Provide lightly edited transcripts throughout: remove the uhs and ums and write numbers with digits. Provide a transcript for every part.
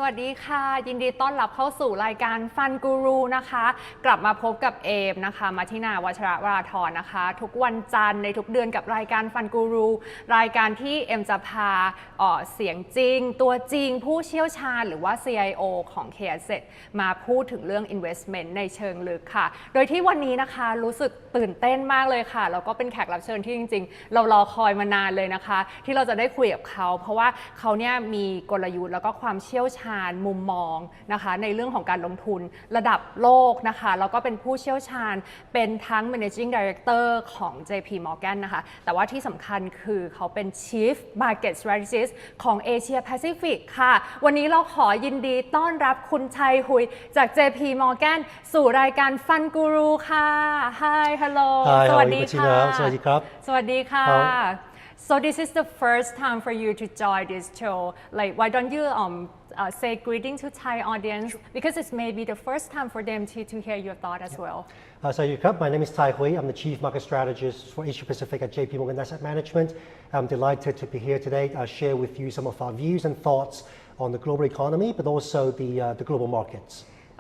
วัสดีค่ะยินดีต้อนรับเข้าสู่รายการฟันกูรูนะคะกลับมาพบกับเอมนะคะมาทินาวชรวราธรนะคะทุกวันจันทร์ในทุกเดือนกับรายการฟันกูรูรายการที่เอมจะพาเสียงจริงตัวจริงผู้เชี่ยวชาญหรือว่า CIO ของ KAsset มาพูดถึงเรื่อง investment ในเชิงลึกค่ะโดยที่วันนี้นะคะรู้สึกตื่นเต้นมากเลยค่ะแล้วก็เป็นแขกรับเชิญที่จริงๆเรารอคอยมานานเลยนะคะที่เราจะได้คุยกับเขาเพราะว่าเขาเนี่ยมีกลยุทธ์แล้วก็ความเชี่ยวชาญมุมมองนะคะในเรื่องของการลงทุนระดับโลกนะคะแล้วก็เป็นผู้เชี่ยวชาญเป็นทั้ง managing director ของ J.P.Morgan นะคะแต่ว่าที่สำคัญคือเขาเป็น chief market strategist ของ Asia Pacific ค่ะวันนี้เราขอยินดีต้อนรับคุณชัยหุยจาก J.P.Morgan สู่รายการฟันกูรูค่ะ Hi hello สวัสดีค่ะสวัสดีครับสวัสดีค่ะSo this is the first time for you to join this show. Like, why don't you say greeting to Thai audience because it's maybe the first time for them to hear your thought as well. My name is Tai Hui. I'm the Chief Market Strategist for Asia Pacific at J.P.Morgan Asset Management. I'm delighted to be here today. I'll share with you some of our views and thoughts on the global economy, but also the global markets.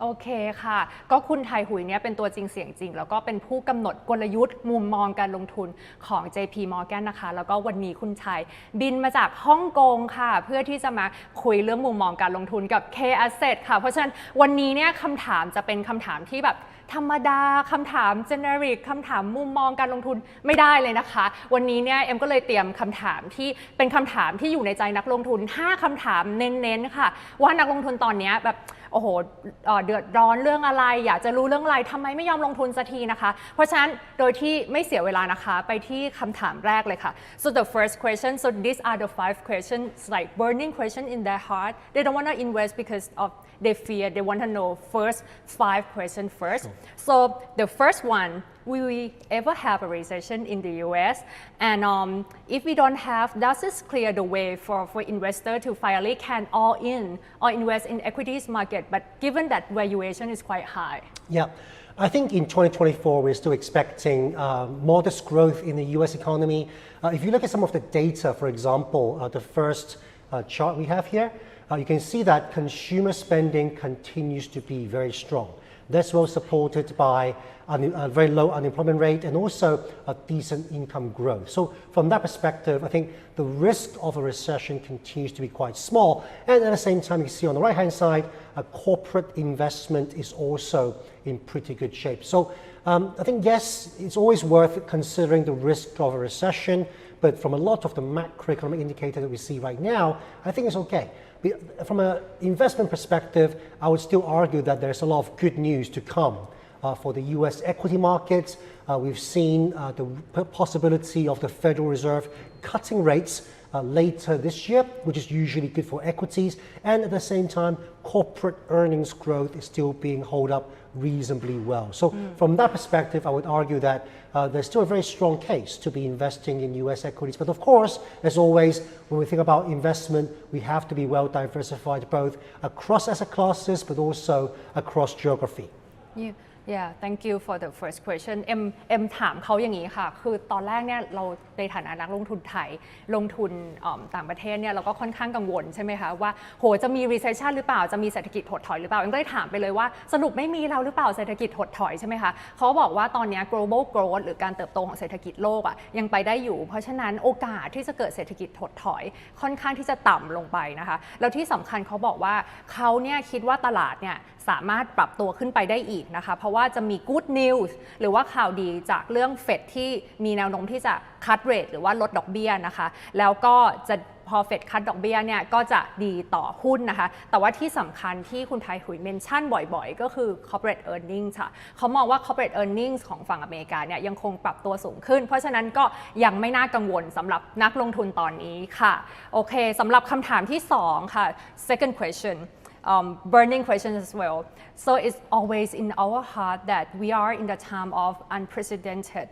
โอเคค่ะก็คุณไทยหุยเนี่ยเป็นตัวจริงเสียงจริงแล้วก็เป็นผู้กำหนดกลยุทธ์มุมมองการลงทุนของ J.P.Morgan นะคะแล้วก็วันนี้คุณชัยบินมาจากฮ่องกงค่ะเพื่อที่จะมาคุยเรื่องมุมมองการลงทุนกับ KAsset ค่ะเพราะฉะนั้นวันนี้เนี่ยคำถามจะเป็นคำถามที่แบบธรรมดาคำถาม generic คำถามมุมมองการลงทุนไม่ได้เลยนะคะวันนี้เนี่ยเอ็มก็เลยเตรียมคำถามที่เป็นคำถามที่อยู่ในใจนักลงทุน5คำถามเน้นๆค่ะว่านักลงทุนตอนนี้แบบโอ้โหเดือดร้อนเรื่องอะไรอยากจะรู้เรื่องอะไรทำไมไม่ยอมลงทุนสักทีนะคะเพราะฉะนั้นโดยที่ไม่เสียเวลานะคะไปที่คำถามแรกเลยค่ะ so the first question so these are the 5 questions like burning question in their heart they don't want to invest because of they fear they want to know first 5 questions first so the first one will we ever have a recession in the US and if we don't have does this clear the way for investor to finally can all in or invest in equities market but given that valuation is quite high yeah I think in 2024 we're still expecting modest growth in the US economy if you look at some of the data for example the first chart we have here you can see that consumer spending continues to be very strong. That's well supported by a very low unemployment rate and also a decent income growth. So from that perspective, I think the risk of a recession continues to be quite small. And at the same time, you see on the right-hand side, a corporate investment is also in pretty good shape. So I think, yes, it's always worth considering the risk of a recession, but from a lot of the macroeconomic indicators that we see right now, I think it's okay. From an investment perspective, I would still argue that there's a lot of good news to come for the US equity markets. We've seen the possibility of the Federal Reserve cutting rates later this year, which is usually good for equities. And at the same time, corporate earnings growth is still being held up reasonably well. So from that perspective, I would argue that there's still a very strong case to be investing in US equities. But of course, as always, when we think about investment, we have to be well diversified both across asset classes, but also across geography. Yeah, thank you for the first question. เอ็มถามเขาอย่างนี้ค่ะคือตอนแรกเนี่ยเราในฐานะนักลงทุนไทยลงทุนต่างประเทศเนี่ยเราก็ค่อนข้างกังวลใช่ไหมคะว่าโหจะมี recession หรือเปล่าจะมีเศรษฐกิจถดถอยหรือเปล่าเอ็มก็เลยถามไปเลยว่าสรุปไม่มีเราหรือเปล่าเศรษฐกิจถดถอยใช่ไหมคะเขาบอกว่าตอนนี้ global growth หรือการเติบโตของเศรษฐกิจโลกอ่ะยังไปได้อยู่เพราะฉะนั้นโอกาสที่จะเกิดเศรษฐกิจถดถอยค่อนข้างที่จะต่ำลงไปนะคะแล้วที่สำคัญเขาบอกว่าเขาเนี่ยคิดว่าตลาดเนี่ยสามารถปรับตัวขึ้นไปได้อีกนะคะเพราะว่าจะมี good news หรือว่าข่าวดีจากเรื่องเฟดที่มีแนวโน้มที่จะ cut rate หรือว่าลดดอกเบี้ยนะคะแล้วก็จะพอเฟดคัทดอกเบี้ยเนี่ยก็จะดีต่อหุ้นนะคะแต่ว่าที่สำคัญที่คุณไทยหุยเมนชั่นบ่อยๆก็คือ corporate earnings ค่ะเขามองว่า corporate earnings ของฝั่งอเมริกาเนี่ยยังคงปรับตัวสูงขึ้นเพราะฉะนั้นก็ยังไม่น่ากังวลสำหรับนักลงทุนตอนนี้ค่ะโอเคสำหรับคำถามที่2ค่ะ second question burning questions as well. So it's always in our heart that we are in the time of unprecedented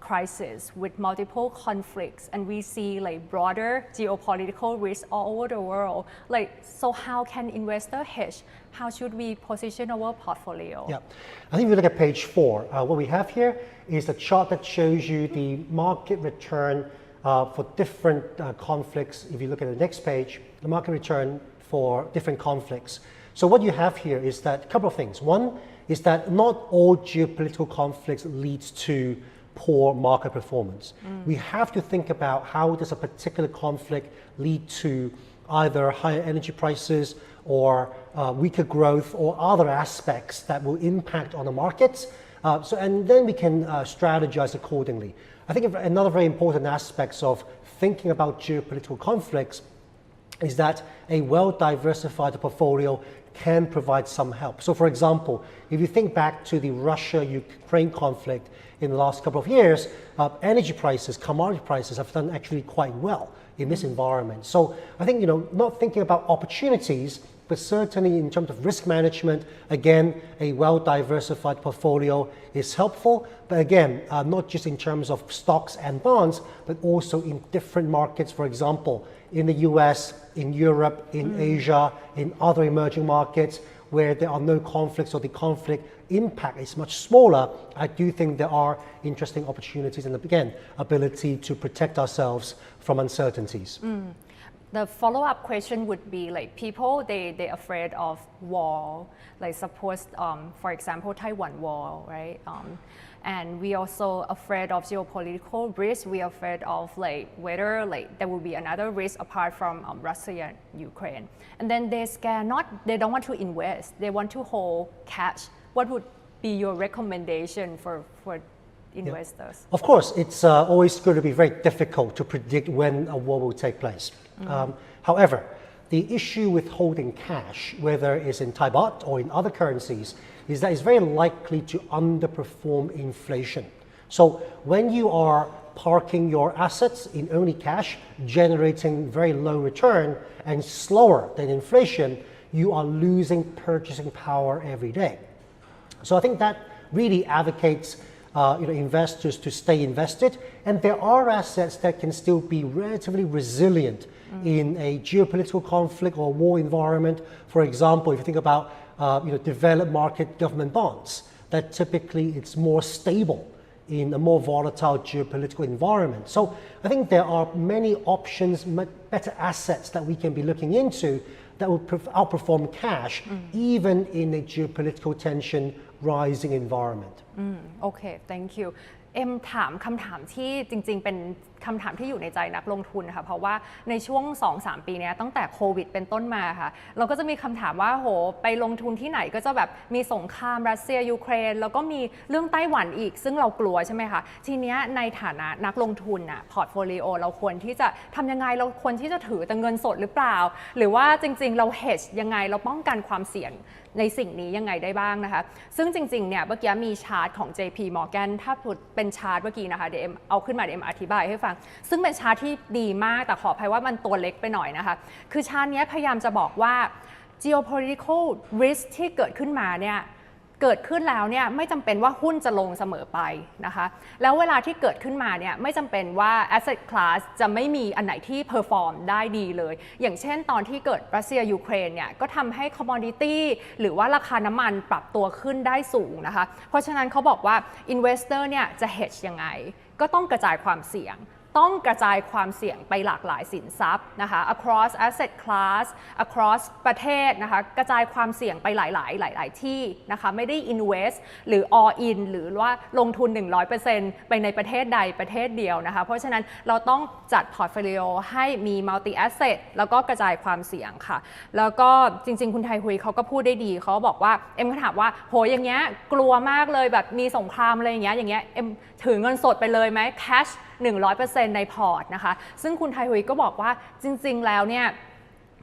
crisis with multiple conflicts and we see like broader geopolitical risks all over the world. Like, so how can investor hedge? How should we position our portfolio? Yeah, I think if you look at page 4, what we have here is a chart that shows you the market return for different conflicts. If you look at the next page, the market return for different conflicts. So what you have here is that a couple of things. One is that not all geopolitical conflicts leads to poor market performance. We have to think about how does a particular conflict lead to either higher energy prices or weaker growth or other aspects that will impact on the markets. And then we can strategize accordingly. I think another very important aspect of thinking about geopolitical conflicts is that a well-diversified portfolio can provide some help. So for example, if you think back to the Russia-Ukraine conflict in the last couple of years, energy prices, commodity prices have done actually quite well in this environment. So I think, not thinking about opportunities, but certainly in terms of risk management, again, a well-diversified portfolio is helpful. But again, not just in terms of stocks and bonds, but also in different markets, for example, in the US, in Europe, in Asia, in other emerging markets where there are no conflicts or the conflict impact is much smaller. I do think there are interesting opportunities and again, ability to protect ourselves from uncertainties. The follow-up question would be like people they afraid of war, like suppose for example Taiwan war, right? And we also afraid of geopolitical risk. We are afraid of like whether like there will be another risk apart from Russia and Ukraine. And then they don't want to invest. They want to hold cash. What would be your recommendation for investors? Yeah. Of course, it's always going to be very difficult to predict when a war will take place. However, the issue with holding cash, whether it's in Thai baht or in other currencies, is that it's very likely to underperform inflation. So when you are parking your assets in only cash, generating very low return and slower than inflation, you are losing purchasing power every day. So I think that really advocates investors to stay invested, and there are assets that can still be relatively resilient in a geopolitical conflict or war environment. For example, if you think about developed market government bonds, that typically it's more stable in a more volatile geopolitical environment. So I think there are many options, better assets that we can be looking into that will outperform cash even in a geopolitical tension rising environment. Okay, thank you. ถามคำถามที่จริงๆเป็นคำถามที่อยู่ในใจนักลงทุนค่ะเพราะว่าในช่วง 2-3 ปีนี้ตั้งแต่โควิดเป็นต้นมาค่ะเราก็จะมีคำถามว่าโหไปลงทุนที่ไหนก็จะแบบมีสงครามรัสเซียยูเครนแล้วก็มีเรื่องไต้หวันอีกซึ่งเรากลัวใช่ไหมคะทีนี้ในฐานะนักลงทุนอะพอร์ตโฟลิโอเราควรที่จะทำยังไงเราควรที่จะถือแต่เงินสดหรือเปล่าหรือว่าจริงๆเรา hedge ยังไงเราป้องกันความเสี่ยงในสิ่งนี้ยังไงได้บ้างนะคะซึ่งจริงๆเนี่ยเมื่อกี้มีชาร์ตของ J.P.Morgan ถ้าเป็นชาร์ตเมื่อกี้นะคะเดี๋ยวเอาขึ้นมาเดี๋ยวอธิบายให้ฟังซึ่งเป็นชาร์ตที่ดีมากแต่ขออภัยว่ามันตัวเล็กไปหน่อยนะคะคือชาร์ตนี้พยายามจะบอกว่า geopolitical risk ที่เกิดขึ้นมาเนี่ยเกิดขึ้นแล้วเนี่ยไม่จำเป็นว่าหุ้นจะลงเสมอไปนะคะแล้วเวลาที่เกิดขึ้นมาเนี่ยไม่จำเป็นว่า asset class จะไม่มีอันไหนที่ perform ได้ดีเลยอย่างเช่นตอนที่เกิดรัสเซียยูเครนเนี่ยก็ทำให้ commodity หรือว่าราคาน้ำมันปรับตัวขึ้นได้สูงนะคะเพราะฉะนั้นเขาบอกว่า investor เนี่ยจะ hedge ยังไงก็ต้องกระจายความเสี่ยงต้องกระจายความเสี่ยงไปหลากหลายสินทรัพย์นะคะ across asset class across ประเทศนะคะกระจายความเสี่ยงไปหลายที่นะคะไม่ได้ invest หรือ all in หรือว่าลงทุน 100% ไปในประเทศใดประเทศเดียวนะคะเพราะฉะนั้นเราต้องจัด portfolio ให้มี multi asset แล้วก็กระจายความเสี่ยงค่ะแล้วก็จริงๆคุณไทยฮุยเขาก็พูดได้ดีเขาบอกว่าเอ็มก็ถามว่าโหอย่างเงี้ยกลัวมากเลยแบบมีสงครามอะไรอย่างเงี้ยเอ็มถือเงินสดไปเลยไหม cash 100% ในพอร์ตนะคะซึ่งคุณไทยฮุยก็บอกว่าจริงๆแล้วเนี่ย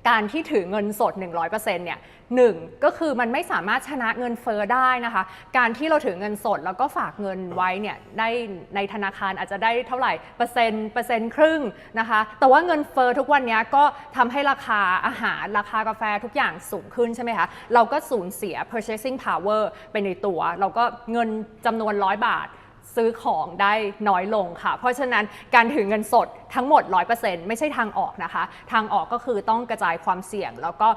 การที่ถือเงินสด 100% เนี่ย1ก็คือมันไม่สามารถชนะเงินเฟ้อได้นะคะการที่เราถือเงินสดแล้วก็ฝากเงินไว้เนี่ยได้ในธนาคารอาจจะได้เท่าไหร่เปอร์เซ็นต์ครึ่งนะคะแต่ว่าเงินเฟ้อทุกวันนี้ก็ทำให้ราคาอาหารราคากาแฟทุกอย่างสูงขึ้นใช่ไหมคะเราก็สูญเสีย purchasing power ไปในตัวเราก็เงินจำนวน100 บาทซื้อของได้น้อยลงค่ะเพราะฉะนั้นการถือเงินสดทั้งหมด 100% ไม่ใช่ทางออกนะคะทางออกก็คือต้องกระจายความเสี่ยงแล้วก็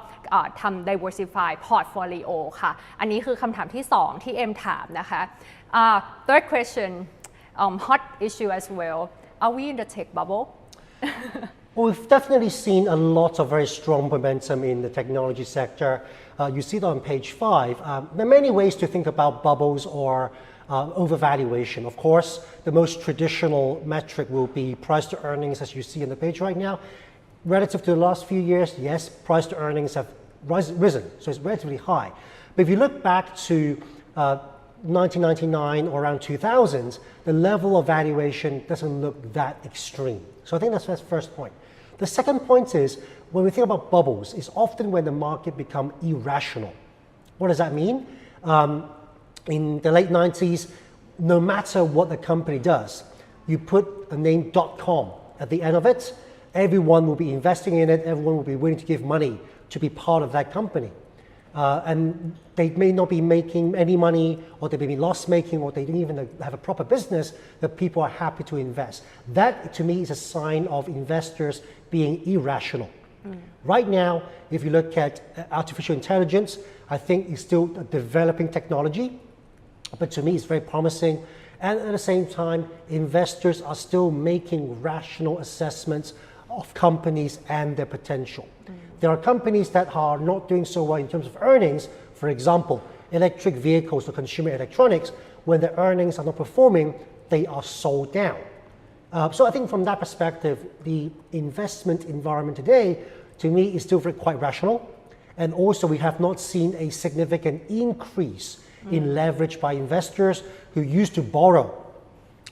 ทำ diversify portfolio ค่ะอันนี้คือคำถามที่2ที่เอ็มถามนะคะ third question hot issue as well are we in the tech bubble Well, we've definitely seen a lot of very strong momentum in the technology sector. You see that on page 5. There are many ways to think about bubbles or overvaluation. Of course, the most traditional metric will be price to earnings, as you see on the page right now. Relative to the last few years, yes, price to earnings have risen, so it's relatively high. But if you look back to 1999 or around 2000, the level of valuation doesn't look that extreme. So I think that's the first point. The second point is, when we think about bubbles, it's often when the market becomes irrational. What does that mean? In the late 90s, no matter what the company does, you put a name .com at the end of it, everyone will be investing in it, everyone will be willing to give money to be part of that company. And they may not be making any money, or they may be loss-making, or they don't even have a proper business, that people are happy to invest. That, to me, is a sign of investors being irrational. Right now, if you look at artificial intelligence, I think it's still a developing technology, but to me, it's very promising. And at the same time, investors are still making rational assessments of companies and their potential. There are companies that are not doing so well in terms of earnings. For example, electric vehicles or consumer electronics, when the earnings are not performing, they are sold down. So I think from that perspective, the investment environment today, to me, is still quite rational. And also, we have not seen a significant increase in leverage by investors who used to borrow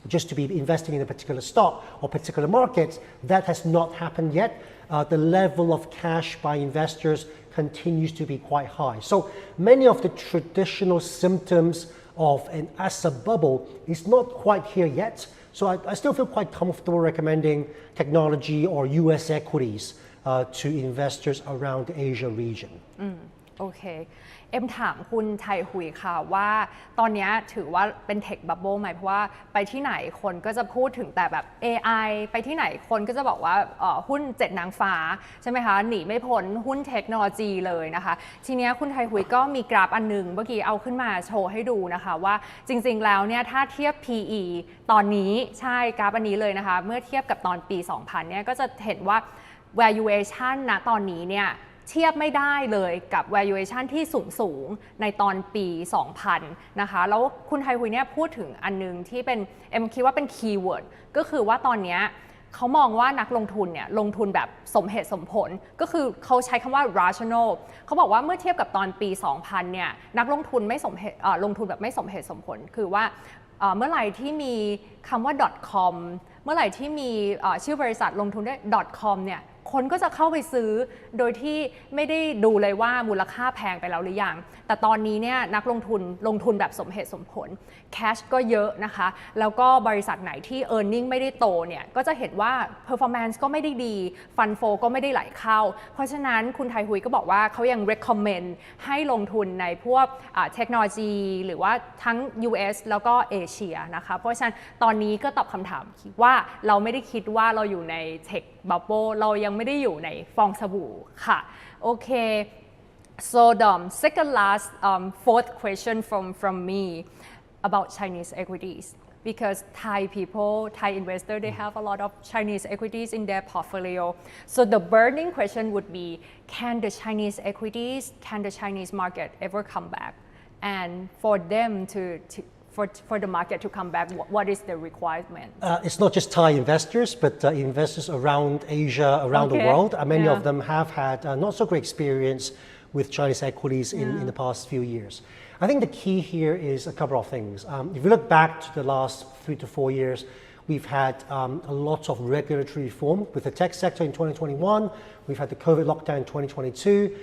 just to be investing in a particular stock or particular markets. That has not happened yet. The level of cash by investors continues to be quite high. So many of the traditional symptoms of an asset bubble is not quite here yet. So I still feel quite comfortable recommending technology or US equities to investors around the Asia region. Okay. เอ็มถามคุณไทยหุยค่ะว่าตอนนี้ถือว่าเป็นเทคบับเบิ้ลไหมเพราะว่าไปที่ไหนคนก็จะพูดถึงแต่แบบ AI ไปที่ไหนคนก็จะบอกว่าหุ้น7นางฟ้าใช่ไหมคะหนีไม่พ้นหุ้นเทคโนโลยีเลยนะคะทีนี้คุณไทยหุยก็มีกราฟอันนึงเมื่อกี้เอาขึ้นมาโชว์ให้ดูนะคะว่าจริงๆแล้วเนี่ยถ้าเทียบ PE ตอนนี้ใช่กราฟอันนี้เลยนะคะเมื่อเทียบกับตอนปี 2000 เนี่ยก็จะเห็นว่า valuation ณตอนนี้เนี่ยเทียบไม่ได้เลยกับ valuation ที่สูงในตอนปี 2000 นะคะแล้วคุณไทยหุยเนี่ยพูดถึงอันนึงที่เป็นเอ็มคิดว่าเป็น keyword ก็คือว่าตอนนี้เขามองว่านักลงทุนเนี่ยลงทุนแบบสมเหตุสมผลก็คือเขาใช้คำว่า rational เขาบอกว่าเมื่อเทียบกับตอนปี 2000 เนี่ยนักลงทุนไม่ลงทุนแบบไม่สมเหตุสมผลคือว่าเมื่อไหร่ที่มีคำว่า .com เมื่อไหร่ที่มีชื่อบริษัทลงทุนด้วย .com เนี่ยคนก็จะเข้าไปซื้อโดยที่ไม่ได้ดูเลยว่ามูลค่าแพงไปแล้วหรือยังแต่ตอนนี้เนี่ยนักลงทุนแบบสมเหตุสมผลแคชก็เยอะนะคะแล้วก็บริษัทไหนที่ earning ไม่ได้โตเนี่ยก็จะเห็นว่า performance ก็ไม่ได้ดี fund flow ก็ไม่ได้ไหลเข้าเพราะฉะนั้นคุณไทยหุยก็บอกว่าเขายัง recommend ให้ลงทุนในพวกเทคโนโลยีหรือว่าทั้ง US แล้วก็เอเชียนะคะเพราะฉะนั้นตอนนี้ก็ตอบคำถามว่าเราไม่ได้คิดว่าเราอยู่ใน tech bubble เรายังไม่ได้อยู่ในฟองสบู่ค่ะโอเค so the second last fourth question from me about Chinese equities because Thai investors they have a lot of Chinese equities in their portfolio so the burning question would be can the Chinese market ever come back and for them for the market to come back, what is the requirement? It's not just Thai investors, but investors around Asia, around the world. Many of them have had not so great experience with Chinese equities in the past few years. I think the key here is a couple of things. If you look back to the last 3 to 4 years, we've had a lot of regulatory reform with the tech sector in 2021. We've had the COVID lockdown in 2022.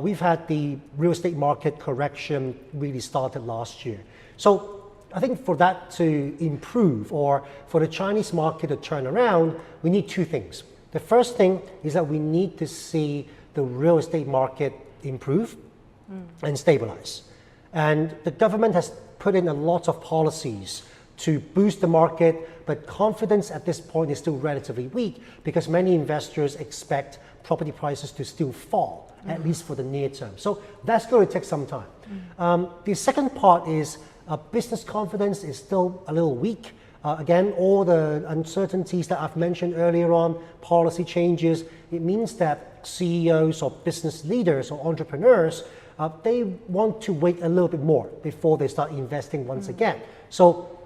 We've had the real estate market correction really started last year. So I think for that to improve or for the Chinese market to turn around, we need two things. The first thing is that we need to see the real estate market improve and stabilize. And the government has put in a lot of policies to boost the market, but confidence at this point is still relatively weak because many investors expect property prices to still fall, at least for the near term. So that's going to take some time. The second part is business confidence is still a little weak. Again, all the uncertainties that I've mentioned earlier on, policy changes, it means that CEOs or business leaders or entrepreneurs, they want to wait a little bit more before they start investing once again. So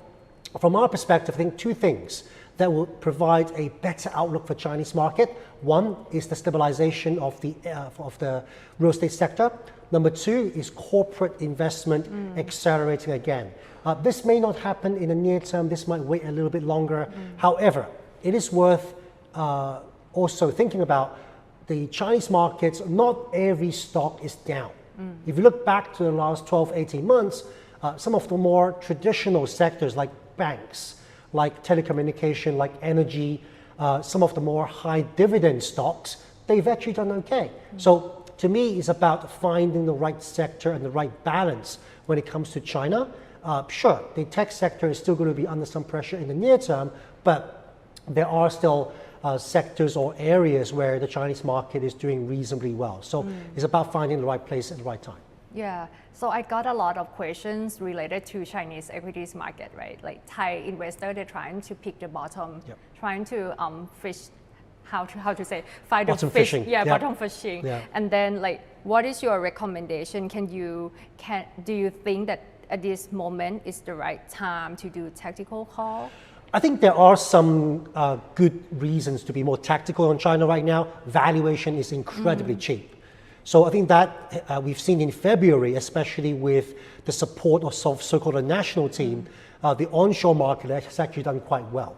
from our perspective, I think two things that will provide a better outlook for Chinese market. One is the stabilization of the real estate sector. Number two is corporate investment accelerating again. This may not happen in the near term. This might wait a little bit longer. However, it is worth also thinking about the Chinese markets. Not every stock is down. If you look back to the last 12, 18 months, some of the more traditional sectors like banks, like telecommunication, like energy, some of the more high dividend stocks, they've actually done okay. So to me, it's about finding the right sector and the right balance when it comes to China. Sure, the tech sector is still going to be under some pressure in the near term, but there are still sectors or areas where the Chinese market is doing reasonably well. So it's about finding the right place at the right time. Yeah, so I got a lot of questions related to Chinese equities market, right? Like Thai investor, they're trying to pick the bottom, trying to fish, how to say, find bottom the fish, fishing. Bottom fishing. And then like, what is your recommendation? Do you think that at this moment is the right time to do tactical call? I think there are some good reasons to be more tactical on China right now. Valuation is incredibly cheap. So I think that we've seen in February, especially with the support of so-called a national team, the onshore market has actually done quite well.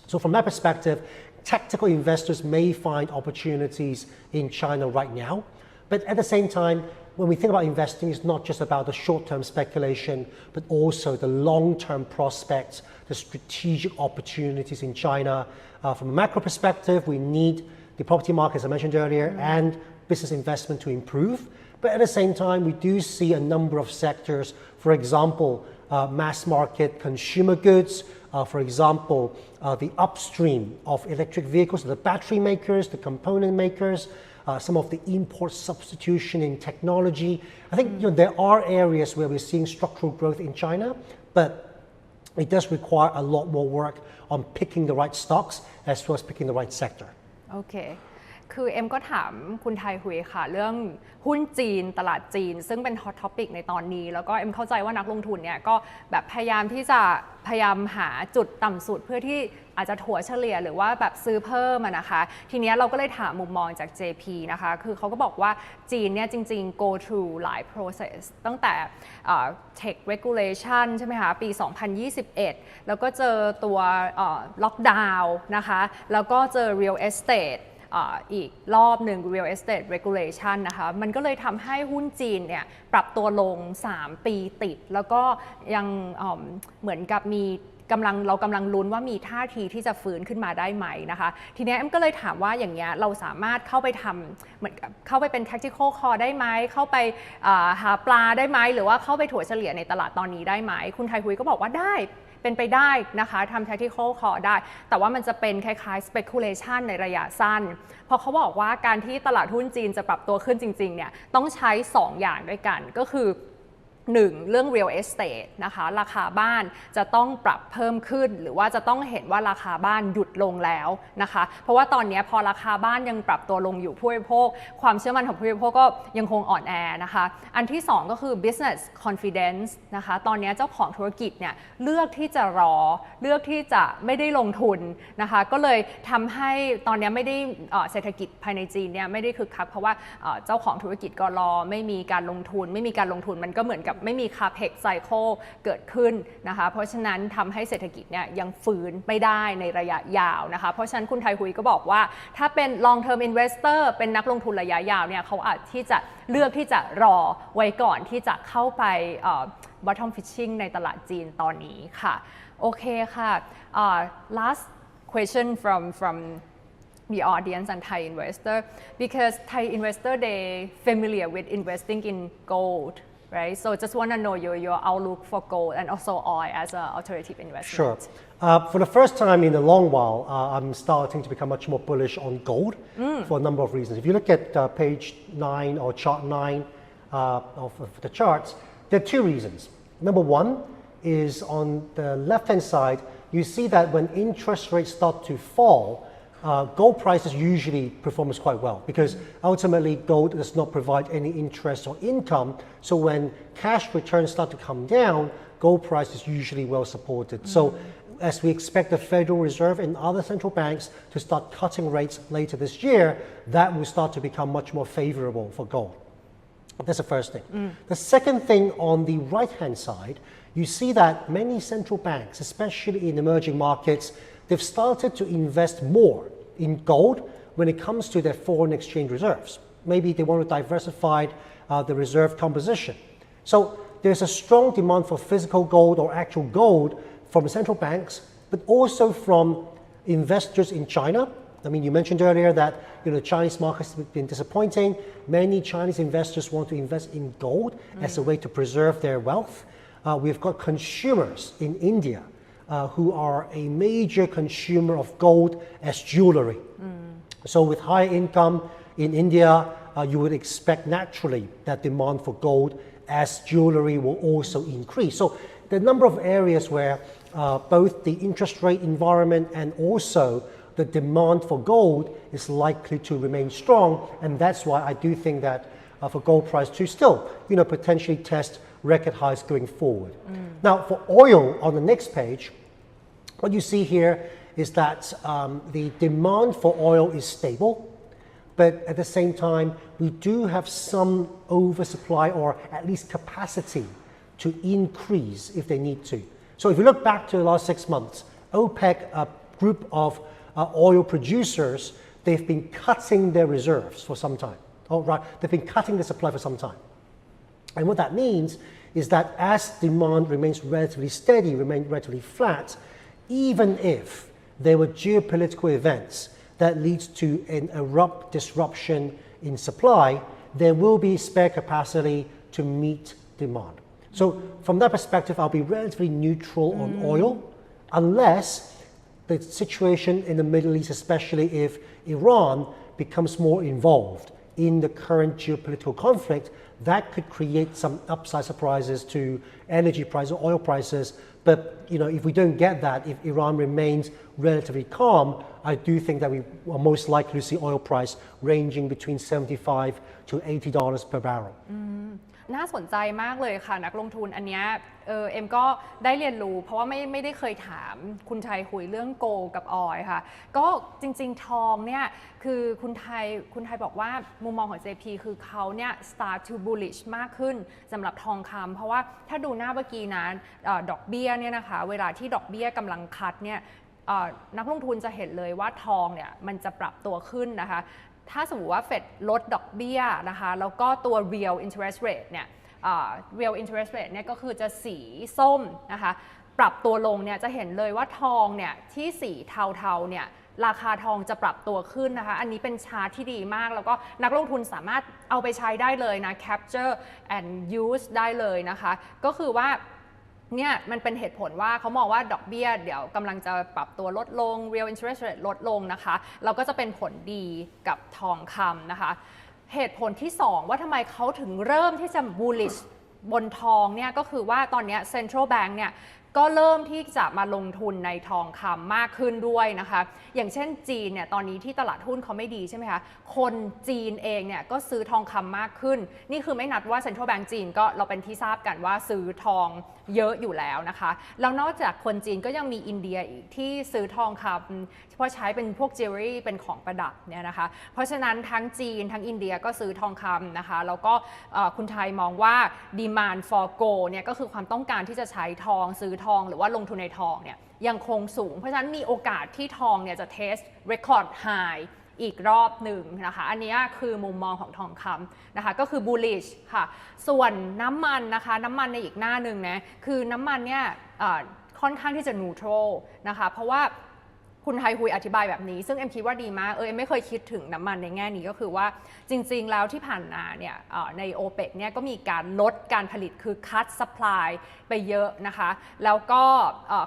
So from that perspective, tactical investors may find opportunities in China right now. But at the same time, when we think about investing, it's not just about the short-term speculation, but also the long-term prospects, the strategic opportunities in China. From a macro perspective, we need the property market, as I mentioned earlier, and business investment to improve. But at the same time, we do see a number of sectors, for example, mass market consumer goods, for example, the upstream of electric vehicles, the battery makers, the component makers, some of the import substitution in technology. I think there are areas where we're seeing structural growth in China, but it does require a lot more work on picking the right stocks as well as picking the right sector. Okay. คือเอ็มก็ถามคุณไทยหุยค่ะเรื่องหุ้นจีนตลาดจีนซึ่งเป็นฮอตท็อปิกในตอนนี้แล้วก็เอ็มเข้าใจว่านักลงทุนเนี่ยก็แบบพยายามหาจุดต่ำสุดเพื่อที่อาจจะถัวเฉลี่ยหรือว่าแบบซื้อเพิ่มนะคะทีนี้เราก็เลยถามมุมมองจาก JP นะคะคือเขาก็บอกว่าจีนเนี่ยจริงๆ go through หลาย process ตั้งแต่ tech regulation ใช่ไหมคะปี 2021 แล้วก็เจอตัวล็อกดาวน์นะคะแล้วก็เจอ real estateอีกรอบหนึ่ง real estate regulation นะคะมันก็เลยทำให้หุ้นจีนเนี่ยปรับตัวลง3ปีติดแล้วก็ยังเหมือนกับเรากำลังลุ้นว่ามีท่าทีที่จะฟื้นขึ้นมาได้ไหมนะคะทีนี้เอ็มก็เลยถามว่าอย่างเงี้ยเราสามารถเข้าไปทำเหมือนเข้าไปเป็น tactical call ได้ไหมเข้าไปหาปลาได้ไหมหรือว่าเข้าไปถัวเฉลี่ยในตลาดตอนนี้ได้ไหมคุณไทยคุยก็บอกว่าได้เป็นไปได้นะคะทำ tactical call ได้แต่ว่ามันจะเป็นคล้ายๆ speculation ในระยะสั้นเพราะเขาบอกว่าการที่ตลาดหุ้นจีนจะปรับตัวขึ้นจริงๆเนี่ยต้องใช้2อย่างด้วยกันก็คือ1เรื่อง real estate นะคะราคาบ้านจะต้องปรับเพิ่มขึ้นหรือว่าจะต้องเห็นว่าราคาบ้านหยุดลงแล้วนะคะเพราะว่าตอนนี้พอราคาบ้านยังปรับตัวลงอยู่ผู้บริโภคความเชื่อมั่นของผู้บริโภคก็ยังคงอ่อนแอนะคะอันที่2ก็คือ business confidence นะคะตอนนี้เจ้าของธุรกิจเนี่ยเลือกที่จะรอเลือกที่จะไม่ได้ลงทุนนะคะก็เลยทำให้ตอนนี้ไม่ได้เศรษฐกิจภายในจีนเนี่ยไม่ได้คึกคักเพราะว่าเจ้าของธุรกิจก็รอไม่มีการลงทุนมันก็เหมือนกับไม่มี capex cycle เกิดขึ้นนะคะเพราะฉะนั้นทำให้เศรษฐกิจเนี่ยยังฟื้นไม่ได้ในระยะยาวนะคะเพราะฉะนั้นคุณไทยหุยก็บอกว่าถ้าเป็น long term investor เป็นนักลงทุนระยะยาวเนี่ยเขาอาจที่จะเลือกที่จะรอไว้ก่อนที่จะเข้าไปbottom fishing ในตลาดจีนตอนนี้ค่ะโอเคค่ะ last question from the audience and Thai investor because Thai investor they familiar with investing in gold right? So just want to know your outlook for gold and also oil as an alternative investment. Sure. For the first time in a long while, I'm starting to become much more bullish on gold for a number of reasons. If you look at page 9 or chart 9 of the charts, there are two reasons. Number one is on the left-hand side, you see that when interest rates start to fall, gold prices usually performs quite well because ultimately gold does not provide any interest or income. So when cash returns start to come down, gold price is usually well supported. So as we expect the Federal Reserve and other central banks to start cutting rates later this year, that will start to become much more favorable for gold. That's the first thing. The second thing on the right-hand side, you see that many central banks, especially in emerging markets, they've started to invest more in gold when it comes to their foreign exchange reserves. Maybe they want to diversify the reserve composition. So there's a strong demand for physical gold or actual gold from central banks, but also from investors in China. I mean, you mentioned earlier that the Chinese market has been disappointing. Many Chinese investors want to invest in gold as a way to preserve their wealth. We've got consumers in India who are a major consumer of gold as jewelry. So with high income in India, you would expect naturally that demand for gold as jewelry will also increase. So there are a number of areas where both the interest rate environment and also the demand for gold is likely to remain strong, and that's why I do think that for gold price to still potentially test record highs going forward. Now for oil on the next page, what you see here is that the demand for oil is stable, but at the same time we do have some oversupply or at least capacity to increase if they need to. So if you look back to the last 6 months, OPEC, a group of oil producers, they've been cutting their reserves for some time. They've been cutting the supply for some time. And what that means is that as demand remains relatively steady, remains relatively flat, even if there were geopolitical events that leads to an abrupt disruption in supply, there will be spare capacity to meet demand. So from that perspective, I'll be relatively neutral on oil unless the situation in the Middle East, especially if Iran becomes more involved in the current geopolitical conflict, that could create some upside surprises to energy prices, oil prices. But if we don't get that, if Iran remains relatively calm, I do think that we are most likely to see oil price ranging between $75 to $80 per barrel. น่าสนใจมากเลยค่ะนักลงทุนอันเนี้ยเอ็มก็ได้เรียนรู้เพราะว่าไม่ได้เคยถามคุณชัยคุยเรื่องโกลกับออยค่ะก็จริงๆทองเนี่ยคือคุณไทยบอกว่ามุมมองของ JP คือเขาเนี่ย start to bullish มากขึ้นสำหรับทองคำเพราะว่าถ้าดูหน้าเมื่อกี้นะดอกเบี้ยเนี่ยนะคะเวลาที่ดอกเบี้ยกำลังคัดเนี่ยนักลงทุนจะเห็นเลยว่าทองเนี่ยมันจะปรับตัวขึ้นนะคะถ้าสมมติว่าเฟดลดดอกเบี้ยนะคะแล้วก็ตัว real interest rate เนี่ยreal interest rate เนี่ยก็คือจะสีส้มนะคะปรับตัวลงเนี่ยจะเห็นเลยว่าทองเนี่ยที่สีเทาๆเนี่ยราคาทองจะปรับตัวขึ้นนะคะอันนี้เป็นชาร์ตที่ดีมากแล้วก็นักลงทุนสามารถเอาไปใช้ได้เลยนะ capture and use ได้เลยนะคะก็คือว่าเนี่ยมันเป็นเหตุผลว่าเขามองว่าดอกเบี้ยเดี๋ยวกำลังจะปรับตัวลดลง real interest rate ลดลงนะคะเราก็จะเป็นผลดีกับทองคำนะคะเหตุผลที่2ว่าทำไมเขาถึงเริ่มที่จะ bullish บนทองเนี่ยก็คือว่าตอนนี้ central bank เนี่ยก็เริ่มที่จะมาลงทุนในทองคำมากขึ้นด้วยนะคะอย่างเช่นจีนเนี่ยตอนนี้ที่ตลาดหุ้นเขาไม่ดีใช่ไหมคะคนจีนเองเนี่ยก็ซื้อทองคำมากขึ้นนี่คือไม่นับว่า central bank จีนก็เราเป็นที่ทราบกันว่าซื้อทองเยอะอยู่แล้วนะคะแล้วนอกจากคนจีนก็ยังมีอินเดียอีกที่ซื้อทองคำเพราะใช้เป็นพวกจิวเวลรี่เป็นของประดับเนี่ยนะคะเพราะฉะนั้นทั้งจีนทั้งอินเดียก็ซื้อทองคำนะคะแล้วก็คุณไทยมองว่า demand for gold เนี่ยก็คือความต้องการที่จะใช้ทองซื้อทองหรือว่าลงทุนในทองเนี่ยยังคงสูงเพราะฉะนั้นมีโอกาสที่ทองเนี่ยจะ test record high อีกรอบหนึ่งนะคะอันนี้คือมุมมองของทองคำนะคะก็คือ bullish ค่ะส่วนน้ำมันนะคะน้ำมันในอีกหน้าหนึ่งนะคือน้ำมันเนี่ยค่อนข้างที่จะ neutral นะคะเพราะว่าค คุณไทฮุยอธิบายแบบนี้ซึ่งเอ็มคิดว่าดีมากเอ็มไม่เคยคิดถึงน้ำมันในแง่นี้ก็คือว่าจริงๆแล้วที่ผ่านมาเนี่ยใน OPEC เนี่ยก็มีการลดการผลิตคือ cut supply ไปเยอะนะคะแล้วก็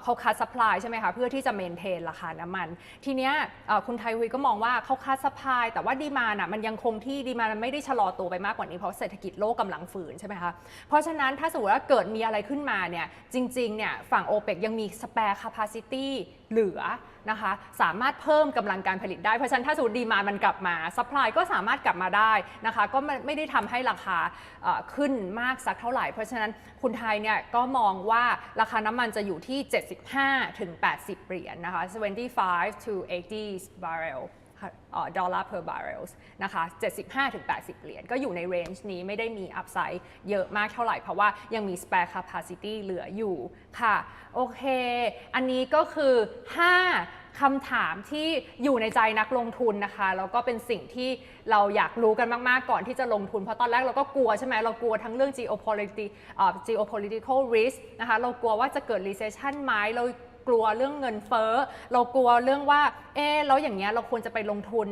เขา cut supply ใช่ไหมคะเพื่อที่จะ maintain ราคาน้ำมันทีเนี้ยคุณไทฮุยก็มองว่าเขา cut supply แต่ว่าดีมานด์มันยังคงที่ดีมานด์มันไม่ได้ชะลอตัวไปมากกว่านี้เพราะเศรษฐกิจโลกกำลังฝืนใช่ไหมคะเพราะฉะนั้นถ้าสมมติว่าเกิดมีอะไรขึ้นมาเนี่ยจริงๆเนี่ยฝั่ง OPEC ยังมี spare capacity เหลือนะคะสามารถเพิ่มกำลังการผลิตได้เพราะฉะนั้นถ้าสมมติดีมานด์มันกลับมาซัพพลายก็สามารถกลับมาได้นะคะก็ไม่ได้ทำให้ราคาขึ้นมากสักเท่าไหร่เพราะฉะนั้นคุณไทยเนี่ยก็มองว่าราคาน้ำมันจะอยู่ที่75ถึง80เหรียญนะคะ75 to 80 barrelดอลลาร์ per barrel นะคะ75ถึง80เหรียญก็อยู่ในเรนจ์นี้ไม่ได้มีอัพไซด์เยอะมากเท่าไหร่เพราะว่ายังมี spare capacity เหลืออยู่ค่ะโอเคอันนี้ก็คือ5คำถามที่อยู่ในใจนักลงทุนนะคะแล้วก็เป็นสิ่งที่เราอยากรู้กันมากๆก่อนที่จะลงทุนเพราะตอนแรกเราก็กลัวใช่ไหมเรากลัวทั้งเรื่อง geopolitical risk นะคะเรากลัวว่าจะเกิด recession ไหมเรากลัวเรื่องเงินเฟ้อเรากลัวเรื่องว่าแล้วอย่างเงี้ยเราควรจะไปลงทุน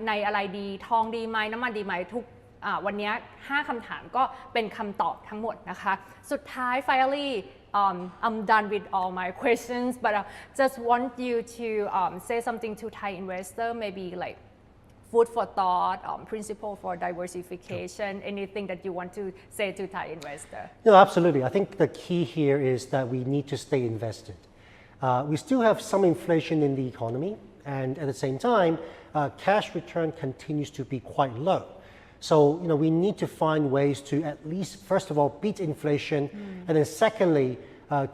ในอะไรดีทองดีไหมน้ำมันดีไหมทุกวันนี้5คำถามก็เป็นคำตอบทั้งหมดนะคะสุดท้าย finally I'm done with all my questions but just want you to say something to Thai investor maybe like food for thought, principle for diversification, anything that you want to say to Thai investor? No, absolutely. I think the key here is that we need to stay invested. We still have some inflation in the economy, and at the same time, cash return continues to be quite low. So, we need to find ways to at least, first of all, beat inflation, and then secondly,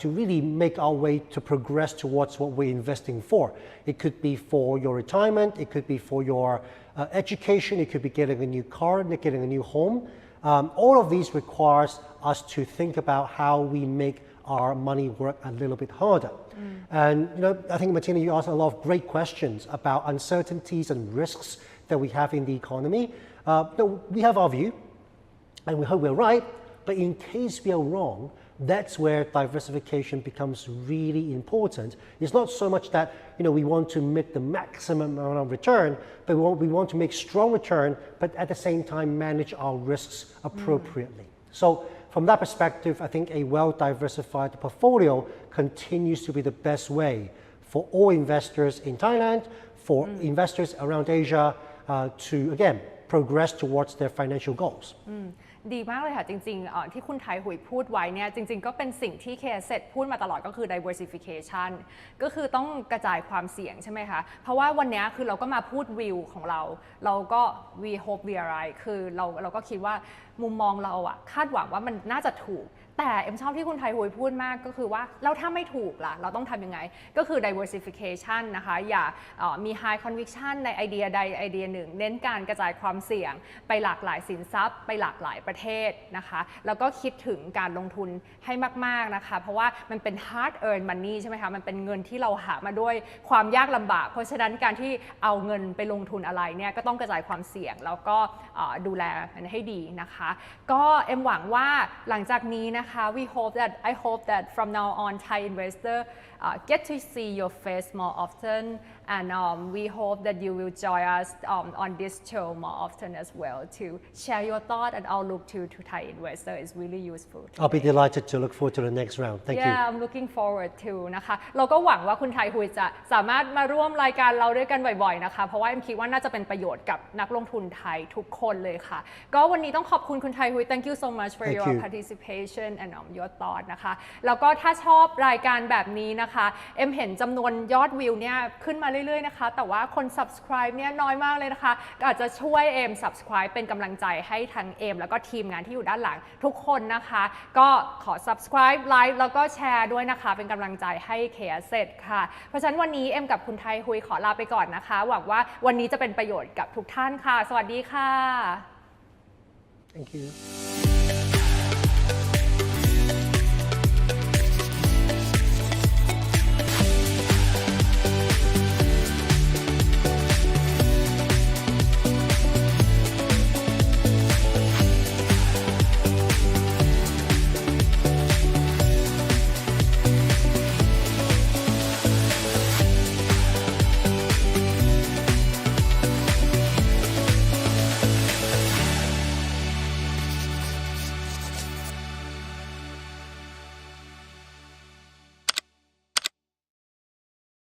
to really make our way to progress towards what we're investing for. It could be for your retirement, it could be for your education, it could be getting a new car, getting a new home. All of these requires us to think about how we make our money work a little bit harder. And I think, Martina, you asked a lot of great questions about uncertainties and risks that we have in the economy. We have our view, and we hope we're right, but in case we are wrong, that's where diversification becomes really important. It's not so much that we want to make the maximum amount of return, but we want to make strong return, but at the same time manage our risks appropriately. So from that perspective, I think a well-diversified portfolio continues to be the best way for all investors in Thailand, for investors around Asia to, again, progress towards their financial goals. ดีมากเลยค่ะจริงๆที่คุณไทยหุยพูดไว้เนี่ยจริงๆก็เป็นสิ่งที่ KAsset พูดมาตลอดก็คือ diversification ก็คือต้องกระจายความเสี่ยงใช่ไหมคะเพราะว่าวันนี้คือเราก็มาพูดวิวของเราก็ we hope we are right คือเราก็คิดว่ามุมมองเราคาดหวังว่ามันน่าจะถูกแต่เอ็มชอบที่คุณไทยหุยพูดมากก็คือว่าแล้วถ้าไม่ถูกล่ะเราต้องทำยังไงก็คือ diversification นะคะอย่ามี high conviction ในไอเดียใดไอเดียหนึ่งเน้นการกระจายความเสี่ยงไปหลากหลายสินทรัพย์ไปหลากหลายประเทศนะคะแล้วก็คิดถึงการลงทุนให้มากๆนะคะเพราะว่ามันเป็น hard earned money ใช่ไหมคะมันเป็นเงินที่เราหามาด้วยความยากลำบากเพราะฉะนั้นการที่เอาเงินไปลงทุนอะไรเนี่ยก็ต้องกระจายความเสี่ยงแล้วก็ดูแลมันให้ดีนะคะก็เอ็มหวังว่าหลังจากนี้นะคะI hope that from now on Thai investor get to see your face more often and we hope that you will join us on this show more often as well to share your thought and outlook to Thai investor is really useful. I'll be delighted to look forward to the next round. Thank you. Yeah, I'm looking forward to นะคะเราก็หวังว่าคุณไทยหุยจะสามารถมาร่วมรายการเราด้วยกันบ่อยๆนะคะเพราะว่าเอ็มคิดว่าน่าจะเป็นประโยชน์กับนักลงทุนไทยทุกคนเลยค่ะก็วันนี้ต้องขอบคุณคุณไทยหุย Thank you so much for your participation and your thought นะคะแล้วก็ถ้าชอบรายการแบบนี้นะคะเอ็มเห็นจำนวนยอดวิวเนี่ยขึ้นมาเรื่อยๆนะคะแต่ว่าคน subscribe เนี่ยน้อยมากเลยนะคะก็อาจจะช่วยเอ็ม subscribe เป็นกำลังใจให้ทั้งเอ็มแล้วก็ทีมงานที่อยู่ด้านหลังทุกคนนะคะก็ขอ subscribe like แล้วก็แชร์ด้วยนะคะเป็นกำลังใจให้ KAsset ค่ะเพราะฉะนั้นวันนี้เอ็มกับคุณไทยหุยขอลาไปก่อนนะคะหวังว่าวันนี้จะเป็นประโยชน์กับทุกท่านค่ะสวัสดีค่ะ Thank you.